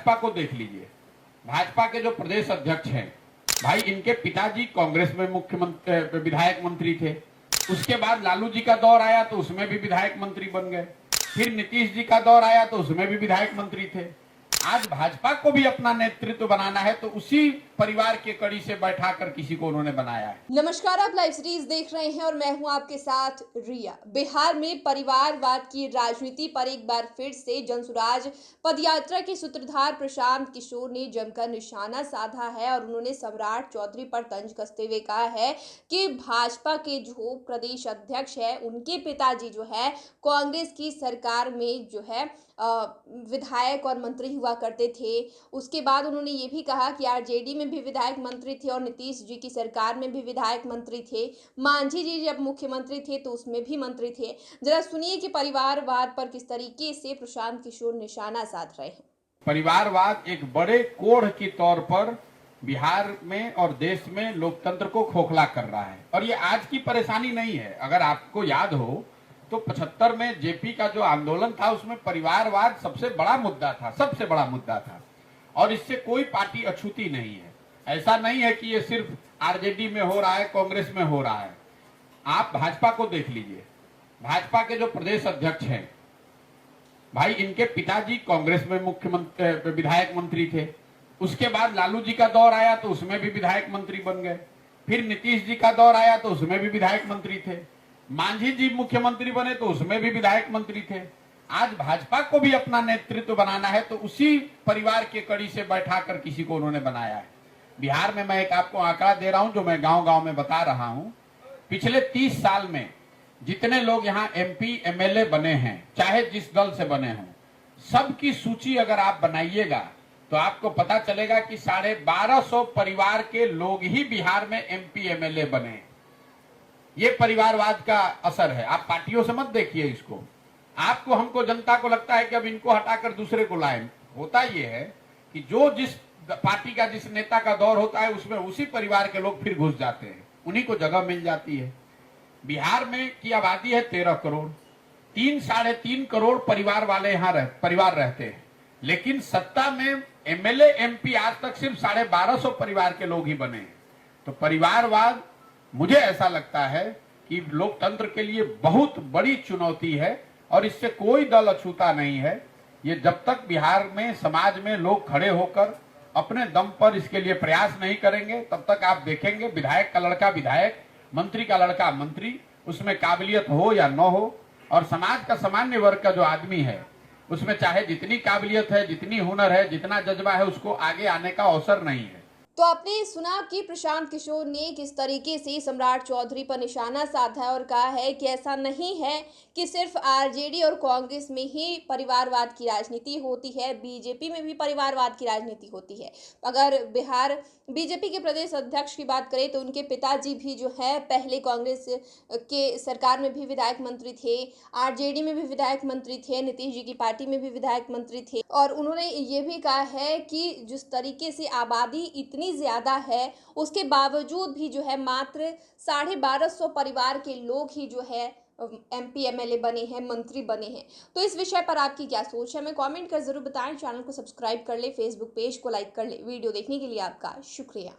भाजपा को देख लीजिए, भाजपा के जो प्रदेश अध्यक्ष हैं, भाई इनके पिताजी कांग्रेस में मुख्यमंत्री विधायक मंत्री थे। उसके बाद लालू जी का दौर आया तो उसमें भी विधायक मंत्री बन गए। फिर नीतीश जी का दौर आया तो उसमें भी विधायक मंत्री थे। आज भाजपा को भी अपना नेतृत्व बनाना है तो उसी परिवार के कड़ी से बैठाकर किसी को उन्होंने बनाया है। नमस्कार, आप लाइव सीरीज देख रहे हैं और मैं हूं आपके साथ रिया। बिहार में परिवारवाद की राजनीति पर एक बार फिर से जनसुराज पदयात्रा के सूत्रधार प्रशांत किशोर ने जमकर निशाना साधा है और उन्होंने सम्राट चौधरी पर तंज कसते हुए कहा है कि भाजपा के जो प्रदेश अध्यक्ष है उनके पिताजी जो है कांग्रेस की सरकार में जो है विधायक और मंत्री हुआ करते थे। उसके बाद उन्होंने ये भी कहा कि आरजेडी में भी विधायक मंत्री थे और नीतीश जी की सरकार में भी विधायक मंत्री थे। मांझी जी जब मुख्यमंत्री थे तो उसमें भी मंत्री थे। जरा सुनिए कि परिवारवाद पर किस तरीके से प्रशांत किशोर निशाना साध रहे हैं। परिवारवाद एक बड़े कोढ़ के तौर पर बिहार में और देश में लोकतंत्र को खोखला कर रहा है और ये आज की परेशानी नहीं है। अगर आपको याद हो तो 75 में जेपी का जो आंदोलन था उसमें परिवारवाद सबसे बड़ा मुद्दा था, सबसे बड़ा मुद्दा था और इससे कोई पार्टी अछूती नहीं है। ऐसा नहीं है कि ये सिर्फ आरजेडी में हो रहा है, कांग्रेस में हो रहा है। आप भाजपा को देख लीजिए, भाजपा के जो प्रदेश अध्यक्ष हैं, भाई इनके पिताजी कांग्रेस में मुख्यमंत्री विधायक मंत्री थे। उसके बाद लालू जी का दौर आया तो उसमें भी विधायक मंत्री बन गए। फिर नीतीश जी का दौर आया तो उसमें भी विधायक मंत्री थे। मांझी जी मुख्यमंत्री बने तो उसमें भी विधायक मंत्री थे। आज भाजपा को भी अपना नेतृत्व बनाना है तो उसी परिवार के कड़ी से बैठाकर किसी को उन्होंने बनाया है। बिहार में मैं एक आपको आंकड़ा दे रहा हूं जो मैं गांव-गांव में बता रहा हूं। पिछले 30 साल में जितने लोग यहां एमपी एमएलए बने हैं, चाहे जिस दल से बने हों, सबकी सूची अगर आप बनाइएगा तो आपको पता चलेगा कि 1250 परिवार के लोग ही बिहार में एमपी एमएलए बने। ये परिवारवाद का असर है। आप पार्टियों से मत देखिए इसको। आपको हमको जनता को लगता है कि अब इनको हटाकर दूसरे को लाएं। होता ये है कि जो जिस पार्टी का जिस नेता का दौर होता है उसमें उसी परिवार के लोग फिर घुस जाते हैं, उन्हीं को जगह मिल जाती है। बिहार में की आबादी है 13 करोड़, 3-3.5 करोड़ परिवार वाले यहाँ परिवार रहते हैं, लेकिन सत्ता में एमएलए एमपी आज तक सिर्फ 1250 परिवार के लोग ही बने हैं। तो परिवारवाद मुझे ऐसा लगता है कि लोकतंत्र के लिए बहुत बड़ी चुनौती है और इससे कोई दल अछूता नहीं है। ये जब तक बिहार में समाज में लोग खड़े होकर अपने दम पर इसके लिए प्रयास नहीं करेंगे तब तक आप देखेंगे विधायक का लड़का विधायक, मंत्री का लड़का मंत्री, उसमें काबिलियत हो या न हो, और समाज का सामान्य वर्ग का जो आदमी है उसमें चाहे जितनी काबिलियत है, जितनी हुनर है, जितना जज्बा है, उसको आगे आने का अवसर नहीं है। तो आपने सुना कि प्रशांत किशोर ने किस तरीके से सम्राट चौधरी पर निशाना साधा और कहा है कि ऐसा नहीं है कि सिर्फ आरजेडी और कांग्रेस में ही परिवारवाद की राजनीति होती है, बीजेपी में भी परिवारवाद की राजनीति होती है। अगर बिहार बीजेपी के प्रदेश अध्यक्ष की बात करें तो उनके पिताजी भी जो है पहले कांग्रेस के सरकार में भी विधायक मंत्री थे, आरजेडी में भी विधायक मंत्री थे, नीतीश जी की पार्टी में भी विधायक मंत्री थे और उन्होंने ये भी कहा है कि जिस तरीके से आबादी इतनी ज्यादा है उसके बावजूद भी जो है मात्र 1250 परिवार के लोग ही जो है एमपी एमएलए बने हैं, मंत्री बने हैं। तो इस विषय पर आपकी क्या सोच है, हमें कमेंट कर जरूर बताएं। चैनल को सब्सक्राइब कर ले, फेसबुक पेज को लाइक कर ले। वीडियो देखने के लिए आपका शुक्रिया।